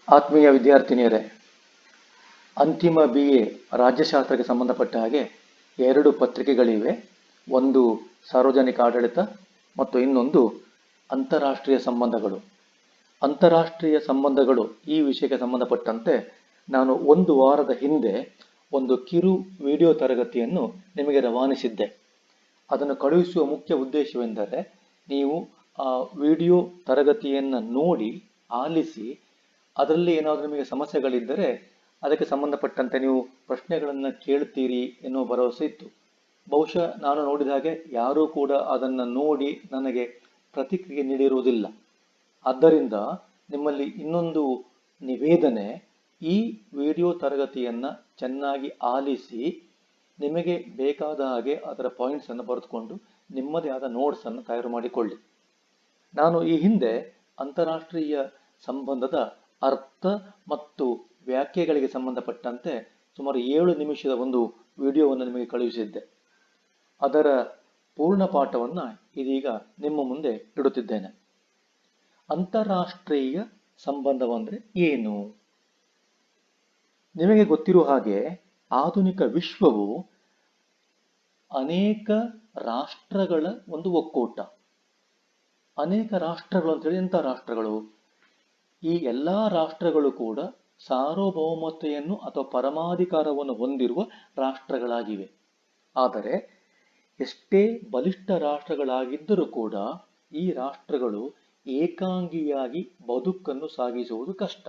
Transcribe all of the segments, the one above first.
ಆತ್ಮೀಯ ವಿದ್ಯಾರ್ಥಿನಿಯರೇ, ಅಂತಿಮ BA ರಾಜ್ಯಶಾಸ್ತ್ರಕ್ಕೆ ಸಂಬಂಧಪಟ್ಟ ಹಾಗೆ 2 ಪತ್ರಿಕೆಗಳಿವೆ. ಒಂದು ಸಾರ್ವಜನಿಕ ಆಡಳಿತ ಮತ್ತು ಇನ್ನೊಂದು ಅಂತಾರಾಷ್ಟ್ರೀಯ ಸಂಬಂಧಗಳು. ಅಂತಾರಾಷ್ಟ್ರೀಯ ಸಂಬಂಧಗಳು ಈ ವಿಷಯಕ್ಕೆ ಸಂಬಂಧಪಟ್ಟಂತೆ ನಾನು 1 ವಾರದ ಹಿಂದೆ ಒಂದು ಕಿರು ವಿಡಿಯೋ ತರಗತಿಯನ್ನು ನಿಮಗೆ ರವಾನಿಸಿದ್ದೆ. ಅದನ್ನು ಕಳುಹಿಸುವ ಮುಖ್ಯ ಉದ್ದೇಶವೆಂದರೆ ನೀವು ಆ ವಿಡಿಯೋ ತರಗತಿಯನ್ನು ನೋಡಿ ಆಲಿಸಿ ಅದರಲ್ಲಿ ಏನಾದರೂ ನಿಮಗೆ ಸಮಸ್ಯೆಗಳಿದ್ದರೆ ಅದಕ್ಕೆ ಸಂಬಂಧಪಟ್ಟಂತೆ ನೀವು ಪ್ರಶ್ನೆಗಳನ್ನು ಕೇಳ್ತೀರಿ ಎನ್ನುವ ಭರವಸೆ ಇತ್ತು. ಬಹುಶಃ ನಾನು ನೋಡಿದ ಹಾಗೆ ಯಾರೂ ಕೂಡ ಅದನ್ನು ನೋಡಿ ನನಗೆ ಪ್ರತಿಕ್ರಿಯೆ ನೀಡಿರುವುದಿಲ್ಲ. ಆದ್ದರಿಂದ ನಿಮ್ಮಲ್ಲಿ ಇನ್ನೊಂದು ನಿವೇದನೆ, ಈ ವಿಡಿಯೋ ತರಗತಿಯನ್ನು ಚೆನ್ನಾಗಿ ಆಲಿಸಿ ನಿಮಗೆ ಬೇಕಾದ ಹಾಗೆ ಅದರ ಪಾಯಿಂಟ್ಸನ್ನು ಬರೆದುಕೊಂಡು ನಿಮ್ಮದೇ ಆದ ನೋಟ್ಸನ್ನು ತಯಾರು ಮಾಡಿಕೊಳ್ಳಿ. ನಾನು ಈ ಹಿಂದೆ ಅಂತಾರಾಷ್ಟ್ರೀಯ ಸಂಬಂಧದ ಅರ್ಥ ಮತ್ತು ವ್ಯಾಖ್ಯೆಗಳಿಗೆ ಸಂಬಂಧಪಟ್ಟಂತೆ ಸುಮಾರು 7 ನಿಮಿಷದ ಒಂದು ವಿಡಿಯೋವನ್ನು ನಿಮಗೆ ಕಳುಹಿಸಿದ್ದೆ. ಅದರ ಪೂರ್ಣ ಪಾಠವನ್ನು ಇದೀಗ ನಿಮ್ಮ ಮುಂದೆ ಇಡುತ್ತಿದ್ದೇನೆ. ಅಂತಾರಾಷ್ಟ್ರೀಯ ಸಂಬಂಧವೆಂದರೆ ಏನು? ನಿಮಗೆ ಗೊತ್ತಿರುವ ಹಾಗೆ ಆಧುನಿಕ ವಿಶ್ವವು ಅನೇಕ ರಾಷ್ಟ್ರಗಳ ಒಂದು ಒಕ್ಕೂಟ. ಅನೇಕ ರಾಷ್ಟ್ರಗಳು ಅಂತೇಳಿ ಎಂಥ ರಾಷ್ಟ್ರಗಳು? ಈ ಎಲ್ಲ ರಾಷ್ಟ್ರಗಳು ಕೂಡ ಸಾರ್ವಭೌಮತೆಯನ್ನು ಅಥವಾ ಪರಮಾಧಿಕಾರವನ್ನು ಹೊಂದಿರುವ ರಾಷ್ಟ್ರಗಳಾಗಿವೆ. ಆದರೆ ಎಷ್ಟೇ ಬಲಿಷ್ಠ ರಾಷ್ಟ್ರಗಳಾಗಿದ್ದರೂ ಕೂಡ ಈ ರಾಷ್ಟ್ರಗಳು ಏಕಾಂಗಿಯಾಗಿ ಬದುಕನ್ನು ಸಾಗಿಸುವುದು ಕಷ್ಟ.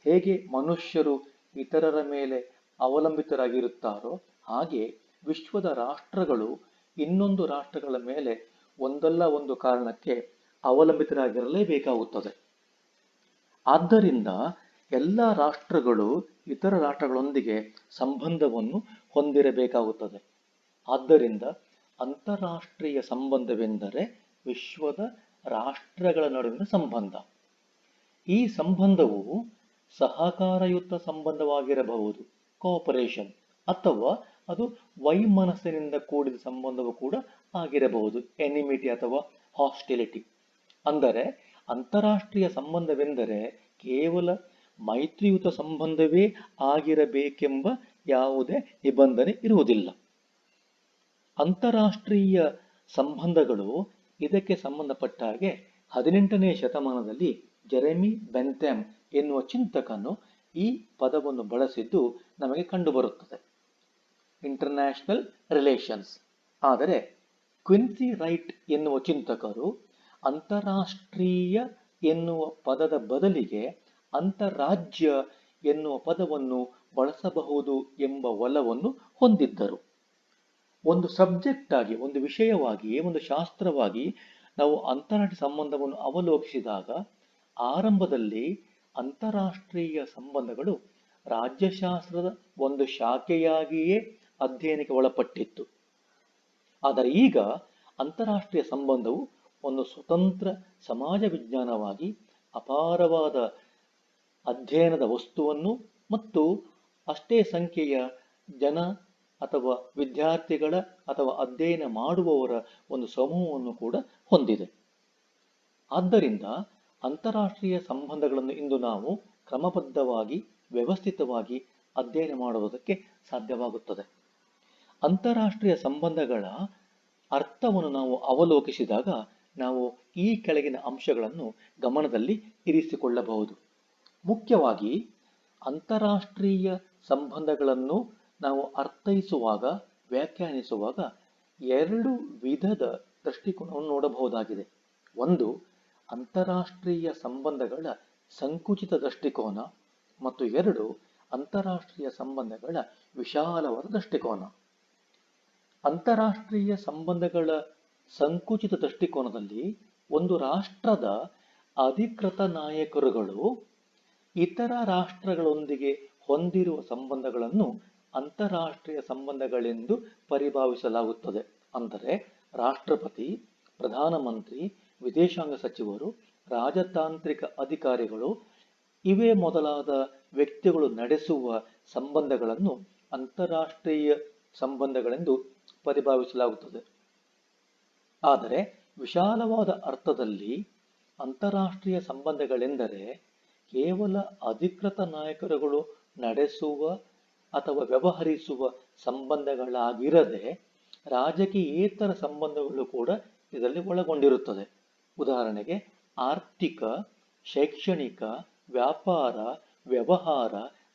ಹೇಗೆ ಮನುಷ್ಯರು ಇತರರ ಮೇಲೆ ಅವಲಂಬಿತರಾಗಿರುತ್ತಾರೋ ಹಾಗೆ ವಿಶ್ವದ ರಾಷ್ಟ್ರಗಳು ಇನ್ನೊಂದು ರಾಷ್ಟ್ರಗಳ ಮೇಲೆ ಒಂದಲ್ಲ ಒಂದು ಕಾರಣಕ್ಕೆ ಅವಲಂಬಿತರಾಗಿರಲೇಬೇಕಾಗುತ್ತದೆ. ಆದ್ದರಿಂದ ಎಲ್ಲ ರಾಷ್ಟ್ರಗಳು ಇತರ ರಾಷ್ಟ್ರಗಳೊಂದಿಗೆ ಸಂಬಂಧವನ್ನು ಹೊಂದಿರಬೇಕಾಗುತ್ತದೆ. ಆದ್ದರಿಂದ ಅಂತಾರಾಷ್ಟ್ರೀಯ ಸಂಬಂಧವೆಂದರೆ ವಿಶ್ವದ ರಾಷ್ಟ್ರಗಳ ನಡುವಿನ ಸಂಬಂಧ. ಈ ಸಂಬಂಧವು ಸಹಕಾರಯುತ ಸಂಬಂಧವಾಗಿರಬಹುದು, ಕೋಆಪರೇಷನ್, ಅಥವಾ ಅದು ವೈಮನಸ್ಸಿನಿಂದ ಕೂಡಿದ ಸಂಬಂಧವೂ ಕೂಡ ಆಗಿರಬಹುದು, ಎನಿಮಿಟಿ ಅಥವಾ ಹಾಸ್ಟಿಲಿಟಿ. ಅಂದರೆ ಅಂತಾರಾಷ್ಟ್ರೀಯ ಸಂಬಂಧವೆಂದರೆ ಕೇವಲ ಮೈತ್ರಿಯುತ ಸಂಬಂಧವೇ ಆಗಿರಬೇಕೆಂಬ ಯಾವುದೇ ನಿಬಂಧನೆ ಇರುವುದಿಲ್ಲ. ಅಂತಾರಾಷ್ಟ್ರೀಯ ಸಂಬಂಧಗಳು ಇದಕ್ಕೆ ಸಂಬಂಧಪಟ್ಟ ಹಾಗೆ 18ನೇ ಶತಮಾನದಲ್ಲಿ ಜೆರೆಮಿ ಬೆಂಥಮ್ ಎನ್ನುವ ಚಿಂತಕನು ಈ ಪದವನ್ನು ಬಳಸಿದ್ದು ನಮಗೆ ಕಂಡುಬರುತ್ತದೆ, ಇಂಟರ್ನ್ಯಾಷನಲ್ ರಿಲೇಷನ್ಸ್. ಆದರೆ ಕ್ವಿನ್ಸಿ ರೈಟ್ ಎನ್ನುವ ಚಿಂತಕರು ಅಂತಾರಾಷ್ಟ್ರೀಯ ಎನ್ನುವ ಪದದ ಬದಲಿಗೆ ಅಂತರಾಜ್ಯ ಎನ್ನುವ ಪದವನ್ನು ಬಳಸಬಹುದು ಎಂಬ ಒಲವನ್ನು ಹೊಂದಿದ್ದರು. ಒಂದು ಸಬ್ಜೆಕ್ಟ್ ಆಗಿ, ಒಂದು ವಿಷಯವಾಗಿ, ಒಂದು ಶಾಸ್ತ್ರವಾಗಿ ನಾವು ಅಂತಾರಾಷ್ಟ್ರೀಯ ಸಂಬಂಧವನ್ನು ಅವಲೋಕಿಸಿದಾಗ ಆರಂಭದಲ್ಲಿ ಅಂತಾರಾಷ್ಟ್ರೀಯ ಸಂಬಂಧಗಳು ರಾಜ್ಯಶಾಸ್ತ್ರದ ಒಂದು ಶಾಖೆಯಾಗಿಯೇ ಅಧ್ಯಯನಕ್ಕೆ ಒಳಪಟ್ಟಿತ್ತು. ಆದರೆ ಈಗ ಅಂತಾರಾಷ್ಟ್ರೀಯ ಸಂಬಂಧವು ಒಂದು ಸ್ವತಂತ್ರ ಸಮಾಜ ವಿಜ್ಞಾನವಾಗಿ ಅಪಾರವಾದ ಅಧ್ಯಯನದ ವಸ್ತುವನ್ನು ಮತ್ತು ಅಷ್ಟೇ ಸಂಖ್ಯೆಯ ಜನ ಅಥವಾ ವಿದ್ಯಾರ್ಥಿಗಳ ಅಥವಾ ಅಧ್ಯಯನ ಮಾಡುವವರ ಒಂದು ಸಮೂಹವನ್ನು ಕೂಡ ಹೊಂದಿದೆ. ಆದ್ದರಿಂದ ಅಂತಾರಾಷ್ಟ್ರೀಯ ಸಂಬಂಧಗಳನ್ನು ಇಂದು ನಾವು ಕ್ರಮಬದ್ಧವಾಗಿ, ವ್ಯವಸ್ಥಿತವಾಗಿ ಅಧ್ಯಯನ ಮಾಡುವುದಕ್ಕೆ ಸಾಧ್ಯವಾಗುತ್ತದೆ. ಅಂತಾರಾಷ್ಟ್ರೀಯ ಸಂಬಂಧಗಳ ಅರ್ಥವನ್ನು ನಾವು ಅವಲೋಕಿಸಿದಾಗ ನಾವು ಈ ಕೆಳಗಿನ ಅಂಶಗಳನ್ನು ಗಮನದಲ್ಲಿ ಇರಿಸಿಕೊಳ್ಳಬಹುದು. ಮುಖ್ಯವಾಗಿ ಅಂತಾರಾಷ್ಟ್ರೀಯ ಸಂಬಂಧಗಳನ್ನು ನಾವು ಅರ್ಥೈಸುವಾಗ, ವ್ಯಾಖ್ಯಾನಿಸುವಾಗ 2 ವಿಧದ ದೃಷ್ಟಿಕೋನವನ್ನು ನೋಡಬಹುದಾಗಿದೆ. ಒಂದು ಅಂತಾರಾಷ್ಟ್ರೀಯ ಸಂಬಂಧಗಳ ಸಂಕುಚಿತ ದೃಷ್ಟಿಕೋನ ಮತ್ತು 2 ಅಂತಾರಾಷ್ಟ್ರೀಯ ಸಂಬಂಧಗಳ ವಿಶಾಲವಾದ ದೃಷ್ಟಿಕೋನ. ಅಂತಾರಾಷ್ಟ್ರೀಯ ಸಂಬಂಧಗಳ ಸಂಕುಚಿತ ದೃಷ್ಟಿಕೋನದಲ್ಲಿ ಒಂದು ರಾಷ್ಟ್ರದ ಅಧಿಕೃತ ನಾಯಕರುಗಳು ಇತರ ರಾಷ್ಟ್ರಗಳೊಂದಿಗೆ ಹೊಂದಿರುವ ಸಂಬಂಧಗಳನ್ನು ಅಂತಾರಾಷ್ಟ್ರೀಯ ಸಂಬಂಧಗಳೆಂದು ಪರಿಭಾವಿಸಲಾಗುತ್ತದೆ. ಅಂದರೆ ರಾಷ್ಟ್ರಪತಿ, ಪ್ರಧಾನಮಂತ್ರಿ, ವಿದೇಶಾಂಗ ಸಚಿವರು, ರಾಜತಾಂತ್ರಿಕ ಅಧಿಕಾರಿಗಳು ಇವೇ ಮೊದಲಾದ ವ್ಯಕ್ತಿಗಳು ನಡೆಸುವ ಸಂಬಂಧಗಳನ್ನು ಅಂತಾರಾಷ್ಟ್ರೀಯ ಸಂಬಂಧಗಳೆಂದು ಪರಿಭಾವಿಸಲಾಗುತ್ತದೆ. ಆದರೆ ವಿಶಾಲವಾದ ಅರ್ಥದಲ್ಲಿ ಅಂತಾರಾಷ್ಟ್ರೀಯ ಸಂಬಂಧಗಳೆಂದರೆ ಕೇವಲ ಅಧಿಕೃತ ನಾಯಕರುಗಳು ನಡೆಸುವ ಅಥವಾ ವ್ಯವಹರಿಸುವ ಸಂಬಂಧಗಳಾಗಿರದೆ ರಾಜಕೀಯೇತರ ಸಂಬಂಧಗಳು ಕೂಡ ಇದರಲ್ಲಿ ಒಳಗೊಂಡಿರುತ್ತದೆ. ಉದಾಹರಣೆಗೆ ಆರ್ಥಿಕ, ಶೈಕ್ಷಣಿಕ, ವ್ಯಾಪಾರ, ವ್ಯವಹಾರ,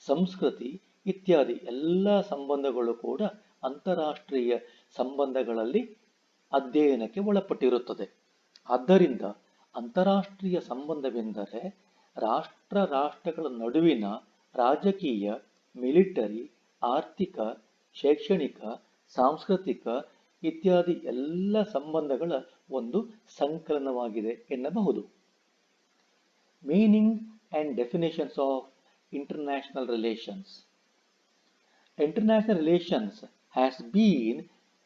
ಸಂಸ್ಕೃತಿ ಇತ್ಯಾದಿ ಎಲ್ಲ ಸಂಬಂಧಗಳು ಕೂಡ ಅಂತಾರಾಷ್ಟ್ರೀಯ ಸಂಬಂಧಗಳಲ್ಲಿ ಅಧ್ಯಯನಕ್ಕೆ ಒಳಪಟ್ಟಿರುತ್ತದೆ. ಆದ್ದರಿಂದ ಅಂತಾರಾಷ್ಟ್ರೀಯ ಸಂಬಂಧವೆಂದರೆ ರಾಷ್ಟ್ರಗಳ ನಡುವಿನ ರಾಜಕೀಯ, ಮಿಲಿಟರಿ, ಆರ್ಥಿಕ, ಶೈಕ್ಷಣಿಕ, ಸಾಂಸ್ಕೃತಿಕ ಇತ್ಯಾದಿ ಎಲ್ಲ ಸಂಬಂಧಗಳ ಒಂದು ಸಂಕಲನವಾಗಿದೆ ಎನ್ನಬಹುದು. Meaning and definitions of international relations. International relations has been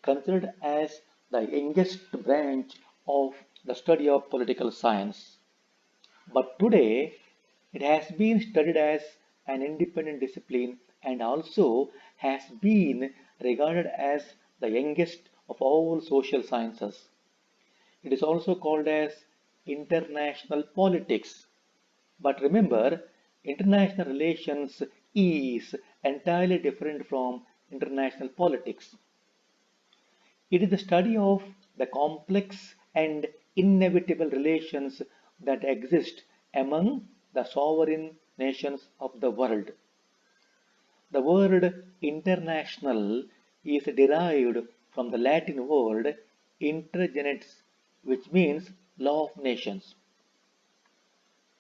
considered as the youngest branch of the study of political science. But today it has been studied as an independent discipline and also has been regarded as the youngest of all social sciences. It is also called as international politics. But remember, international relations is entirely different from international politics. It is the study of the complex and inevitable relations that exist among the sovereign nations of the world. The word international is derived from the Latin word intergenes, which means law of nations.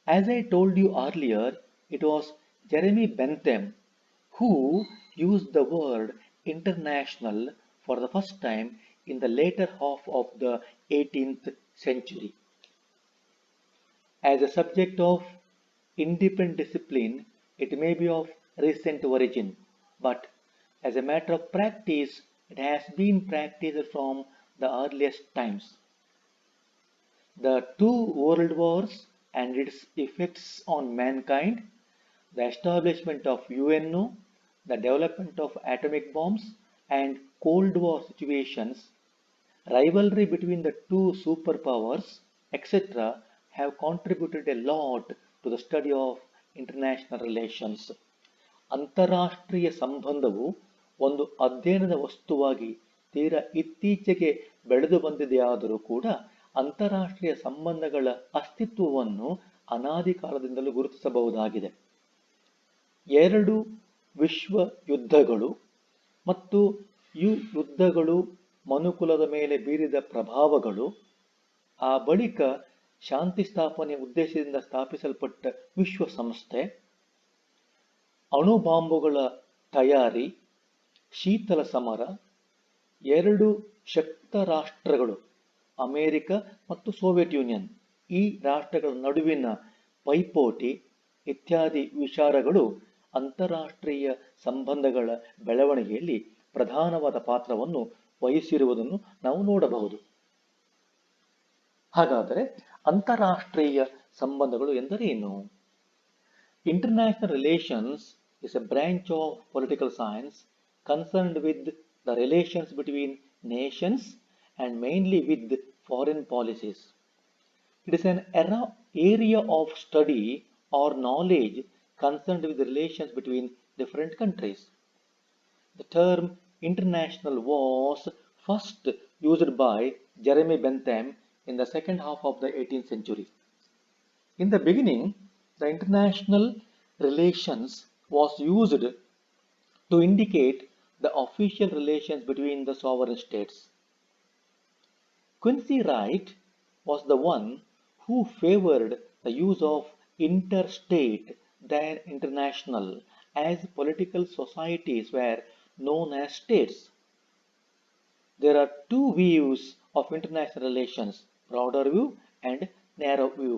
As I told you earlier, it was Jeremy Bentham who used the word international for the first time in the later half of the 18th century. As a subject of independent discipline, it may be of recent origin, but as a matter of practice, it has been practiced from the earliest times. The two world wars and its effects on mankind, the establishment of UNO, the development of atomic bombs and Cold War situations, rivalry between the two superpowers, etc. have contributed a lot to the study of international relations. ಅಂತಾರಾಷ್ಟ್ರೀಯ ಸಂಬಂಧವು ಒಂದು ಅಧ್ಯಯನದ ವಸ್ತುವಾಗಿ ತೀರಾ ಇತ್ತೀಚೆಗೆ ಬೆಳೆದು ಬಂದಿದೆಯಾದರೂ ಕೂಡ ಅಂತಾರಾಷ್ಟ್ರೀಯ ಸಂಬಂಧಗಳ ಅಸ್ತಿತ್ವವನ್ನು ಅನಾದಿ ಕಾಲದಿಂದಲೂ ಗುರುತಿಸಬಹುದಾಗಿದೆ. ಎರಡು ವಿಶ್ವ ಯುದ್ಧಗಳು ಮತ್ತು ಈ ಯುದ್ಧಗಳು ಮನುಕುಲದ ಮೇಲೆ ಬೀರಿದ ಪ್ರಭಾವಗಳು, ಆ ಬಳಿಕ ಶಾಂತಿ ಸ್ಥಾಪನೆಯ ಉದ್ದೇಶದಿಂದ ಸ್ಥಾಪಿಸಲ್ಪಟ್ಟ ವಿಶ್ವಸಂಸ್ಥೆ, ಅಣುಬಾಂಬುಗಳ ತಯಾರಿ, ಶೀತಲ ಸಮರ, ಎರಡು ಶಕ್ತ ರಾಷ್ಟ್ರಗಳು ಅಮೆರಿಕ ಮತ್ತು ಸೋವಿಯತ್ ಯೂನಿಯನ್ ಈ ರಾಷ್ಟ್ರಗಳ ನಡುವಿನ ಪೈಪೋಟಿ ಇತ್ಯಾದಿ ವಿಚಾರಗಳು ಅಂತಾರಾಷ್ಟ್ರೀಯ ಸಂಬಂಧಗಳ ಬೆಳವಣಿಗೆಯಲ್ಲಿ ಪ್ರಧಾನವಾದ ಪಾತ್ರವನ್ನು ವಹಿಸಿರುವುದನ್ನು ನಾವು ನೋಡಬಹುದು. ಹಾಗಾದರೆ ಅಂತಾರಾಷ್ಟ್ರೀಯ ಸಂಬಂಧಗಳು ಎಂದರೇನು? International relations is a branch of political science concerned with the relations between nations and mainly with foreign policies. It is an area of study or knowledge concerned with the relations between different countries. The term international was first used by Jeremy Bentham in the second half of the 18th century. In the beginning, the international relations was used to indicate the official relations between the sovereign states. Quincy Wright was the one who favored the use of interstate than international, as political societies were known as states. There are two views of international relations, broader view and narrow view.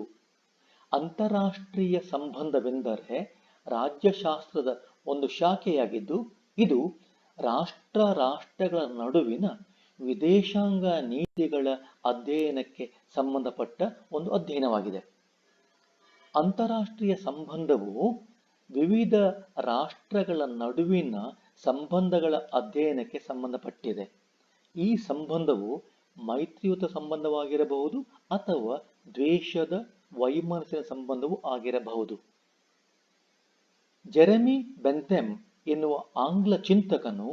ಅಂತಾರಾಷ್ಟ್ರೀಯ ಸಂಬಂಧವೆಂದರೆ ರಾಜ್ಯಶಾಸ್ತ್ರದ ಒಂದು ಶಾಖೆಯಾಗಿದ್ದು, ಇದು ರಾಷ್ಟ್ರಗಳ ನಡುವಿನ ವಿದೇಶಾಂಗ ನೀತಿಗಳ ಅಧ್ಯಯನಕ್ಕೆ ಸಂಬಂಧಪಟ್ಟ ಒಂದು ಅಧ್ಯಯನವಾಗಿದೆ. ಅಂತಾರಾಷ್ಟ್ರೀಯ ಸಂಬಂಧವು ವಿವಿಧ ರಾಷ್ಟ್ರಗಳ ನಡುವಿನ ಸಂಬಂಧಗಳ ಅಧ್ಯಯನಕ್ಕೆ ಸಂಬಂಧಪಟ್ಟಿದೆ. ಈ ಸಂಬಂಧವು ಮೈತ್ರಿಯುತ ಸಂಬಂಧವಾಗಿರಬಹುದು ಅಥವಾ ದ್ವೇಷದ ವೈಮನಸ್ಸಿನ ಸಂಬಂಧವೂ ಆಗಿರಬಹುದು. ಜೆರೆಮಿ ಬೆಂಥೆಮ್ ಎನ್ನುವ ಆಂಗ್ಲ ಚಿಂತಕನು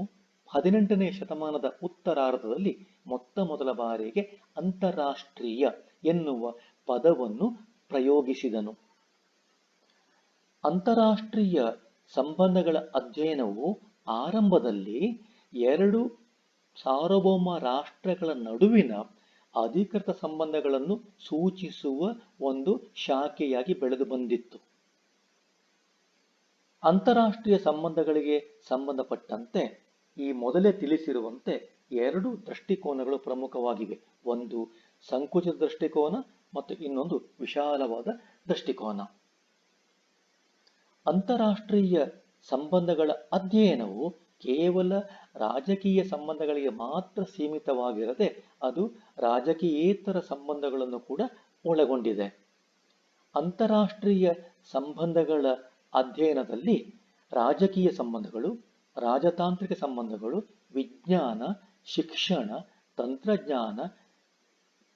18ನೇ ಶತಮಾನದ ಉತ್ತರಾರ್ಧದಲ್ಲಿ ಮೊತ್ತ ಮೊದಲ ಬಾರಿಗೆ ಅಂತಾರಾಷ್ಟ್ರೀಯ ಎನ್ನುವ ಪದವನ್ನು ಪ್ರಯೋಗಿಸಿದನು. ಅಂತಾರಾಷ್ಟ್ರೀಯ ಸಂಬಂಧಗಳ ಅಧ್ಯಯನವು ಆರಂಭದಲ್ಲಿ ಎರಡು ಸಾರ್ವಭೌಮ ರಾಷ್ಟ್ರಗಳ ನಡುವಿನ ಅಧಿಕೃತ ಸಂಬಂಧಗಳನ್ನು ಸೂಚಿಸುವ ಒಂದು ಶಾಖೆಯಾಗಿ ಬೆಳೆದು ಬಂದಿತ್ತು. ಅಂತಾರಾಷ್ಟ್ರೀಯ ಸಂಬಂಧಗಳಿಗೆ ಸಂಬಂಧಪಟ್ಟಂತೆ ಈ ಮೊದಲೇ ತಿಳಿಸಿರುವಂತೆ ಎರಡು ದೃಷ್ಟಿಕೋನಗಳು ಪ್ರಮುಖವಾಗಿವೆ. ಒಂದು ಸಂಕುಚಿತ ದೃಷ್ಟಿಕೋನ ಮತ್ತು ಇನ್ನೊಂದು ವಿಶಾಲವಾದ ದೃಷ್ಟಿಕೋನ. ಅಂತಾರಾಷ್ಟ್ರೀಯ ಸಂಬಂಧಗಳ ಅಧ್ಯಯನವು ಕೇವಲ ರಾಜಕೀಯ ಸಂಬಂಧಗಳಿಗೆ ಮಾತ್ರ ಸೀಮಿತವಾಗಿರದೆ ಅದು ರಾಜಕೀಯೇತರ ಸಂಬಂಧಗಳನ್ನು ಕೂಡ ಒಳಗೊಂಡಿದೆ. ಅಂತಾರಾಷ್ಟ್ರೀಯ ಸಂಬಂಧಗಳ ಅಧ್ಯಯನದಲ್ಲಿ ರಾಜಕೀಯ ಸಂಬಂಧಗಳು, ರಾಜತಾಂತ್ರಿಕ ಸಂಬಂಧಗಳು, ವಿಜ್ಞಾನ, ಶಿಕ್ಷಣ, ತಂತ್ರಜ್ಞಾನ,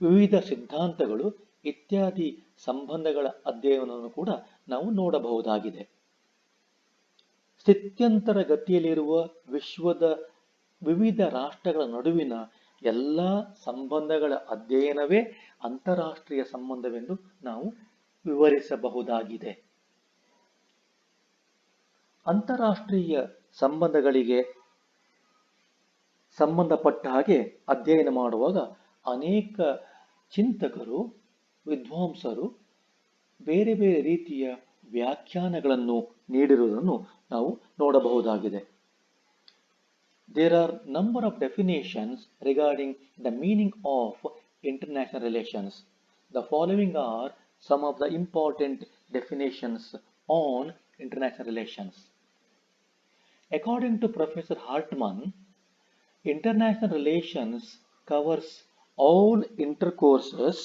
ವಿವಿಧ ಸಿದ್ಧಾಂತಗಳು ಇತ್ಯಾದಿ ಸಂಬಂಧಗಳ ಅಧ್ಯಯನವನ್ನು ಕೂಡ ನಾವು ನೋಡಬಹುದಾಗಿದೆ. ಸ್ಥಿತ್ಯಂತರ ಗತಿಯಲ್ಲಿರುವ ವಿಶ್ವದ ವಿವಿಧ ರಾಷ್ಟ್ರಗಳ ನಡುವಿನ ಎಲ್ಲ ಸಂಬಂಧಗಳ ಅಧ್ಯಯನವೇ ಅಂತಾರಾಷ್ಟ್ರೀಯ ಸಂಬಂಧವೆಂದು ನಾವು ವಿವರಿಸಬಹುದಾಗಿದೆ. ಅಂತಾರಾಷ್ಟ್ರೀಯ ಸಂಬಂಧಗಳಿಗೆ ಸಂಬಂಧಪಟ್ಟ ಹಾಗೆ ಅಧ್ಯಯನ ಮಾಡುವಾಗ ಅನೇಕ ಚಿಂತಕರು, ವಿದ್ವಾಂಸರು ಬೇರೆ ಬೇರೆ ರೀತಿಯ ವ್ಯಾಖ್ಯಾನಗಳನ್ನು ನೀಡಿರುವುದನ್ನು ನಾವು ನೋಡಬಹುದಾಗಿದೆ. There are number of definitions regarding the meaning of international relations. The following are some of the important definitions on international relations. According to Professor Hartman, international relations covers all intercourses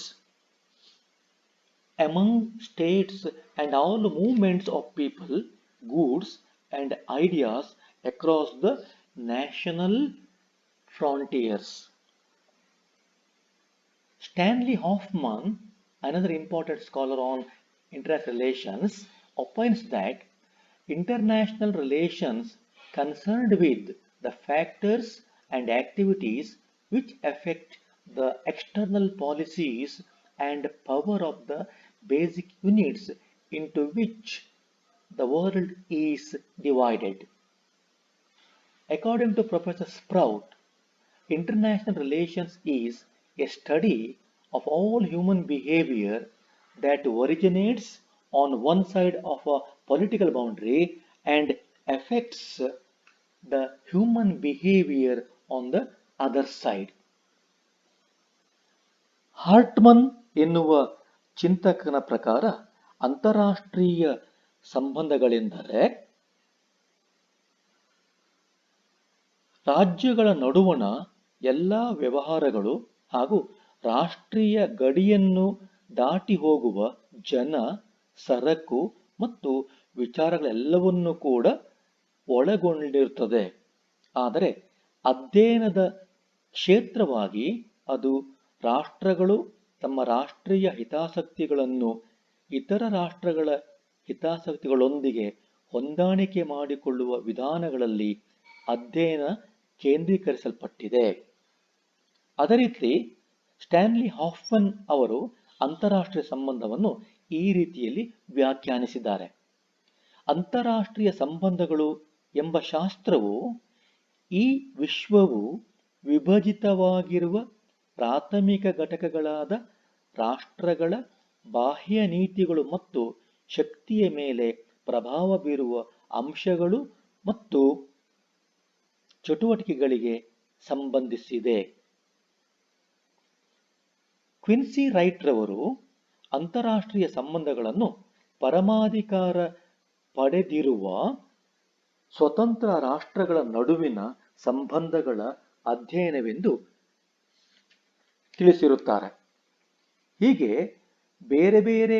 among states and all movements of people, goods and ideas across the national frontiers. Stanley Hoffman, another important scholar on international relations, opines that international relations concerned with the factors and activities which affect the external policies and power of the basic units into which the world is divided. According to Professor Sprout, international relations is a study of all human behavior that originates on one side of a political boundary and affects the human behavior on the other side. Hartman ಎನ್ನುವ ಚಿಂತಕನ ಪ್ರಕಾರ ಅಂತಾರಾಷ್ಟ್ರೀಯ ಸಂಬಂಧಗಳೆಂದರೆ ರಾಜ್ಯಗಳ ನಡುವಣ ಎಲ್ಲ ವ್ಯವಹಾರಗಳು ಹಾಗೂ ರಾಷ್ಟ್ರೀಯ ಗಡಿಯನ್ನು ದಾಟಿ ಹೋಗುವ ಜನ, ಸರಕು ಮತ್ತು ವಿಚಾರಗಳೆಲ್ಲವನ್ನೂ ಕೂಡ ಒಳಗೊಂಡಿರುತ್ತದೆ. ಆದರೆ ಅಧ್ಯಯನದ ಕ್ಷೇತ್ರವಾಗಿ ಅದು ರಾಷ್ಟ್ರಗಳು ತಮ್ಮ ರಾಷ್ಟ್ರೀಯ ಹಿತಾಸಕ್ತಿಗಳನ್ನು ಇತರ ರಾಷ್ಟ್ರಗಳ ಹಿತಾಸಕ್ತಿಗಳೊಂದಿಗೆ ಹೊಂದಾಣಿಕೆ ಮಾಡಿಕೊಳ್ಳುವ ವಿಧಾನಗಳಲ್ಲಿ ಅಧ್ಯಯನ ಕೇಂದ್ರೀಕರಿಸಲ್ಪಟ್ಟಿದೆ. ಅದೇ ರೀತಿ ಸ್ಟ್ಯಾನ್ಲಿ ಹಾಫ್ಮನ್ ಅವರು ಅಂತಾರಾಷ್ಟ್ರೀಯ ಸಂಬಂಧವನ್ನು ಈ ರೀತಿಯಲ್ಲಿ ವ್ಯಾಖ್ಯಾನಿಸಿದ್ದಾರೆ. ಅಂತಾರಾಷ್ಟ್ರೀಯ ಸಂಬಂಧಗಳು ಎಂಬ ಶಾಸ್ತ್ರವು ಈ ವಿಶ್ವವು ವಿಭಜಿತವಾಗಿರುವ ಪ್ರಾಥಮಿಕ ಘಟಕಗಳಾದ ರಾಷ್ಟ್ರಗಳ ಬಾಹ್ಯ ನೀತಿಗಳು ಮತ್ತು ಶಕ್ತಿಯ ಮೇಲೆ ಪ್ರಭಾವ ಬೀರುವ ಅಂಶಗಳು ಮತ್ತು ಚಟುವಟಿಕೆಗಳಿಗೆ ಸಂಬಂಧಿಸಿದೆ. ಕ್ವಿನ್ಸಿ ರೈಟ್ ರವರು ಅಂತಾರಾಷ್ಟ್ರೀಯ ಸಂಬಂಧಗಳನ್ನು ಪರಮಾಧಿಕಾರ ಪಡೆದಿರುವ ಸ್ವತಂತ್ರ ರಾಷ್ಟ್ರಗಳ ನಡುವಿನ ಸಂಬಂಧಗಳ ಅಧ್ಯಯನವೆಂದು ತಿಳಿಸಿರುತ್ತಾರೆ. ಹೀಗೆ ಬೇರೆ ಬೇರೆ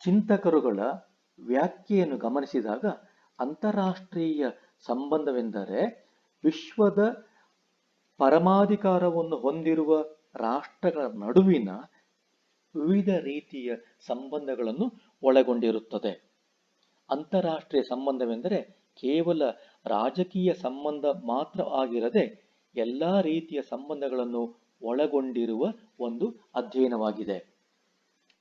ಚಿಂತಕರುಗಳ ವ್ಯಾಖ್ಯೆಯನ್ನು ಗಮನಿಸಿದಾಗ ಅಂತಾರಾಷ್ಟ್ರೀಯ ಸಂಬಂಧವೆಂದರೆ ವಿಶ್ವದ ಪರಮಾಧಿಕಾರವನ್ನು ಹೊಂದಿರುವ ರಾಷ್ಟ್ರಗಳ ನಡುವಿನ ವಿವಿಧ ರೀತಿಯ ಸಂಬಂಧಗಳನ್ನು ಒಳಗೊಂಡಿರುತ್ತದೆ. ಅಂತಾರಾಷ್ಟ್ರೀಯ ಸಂಬಂಧವೆಂದರೆ ಕೇವಲ ರಾಜಕೀಯ ಸಂಬಂಧ ಮಾತ್ರ ಆಗಿರದೆ ಎಲ್ಲ ರೀತಿಯ ಸಂಬಂಧಗಳನ್ನು ಒಳಗೊಂಡಿರುವ ಒಂದು ಅಧ್ಯಯನವಾಗಿದೆ.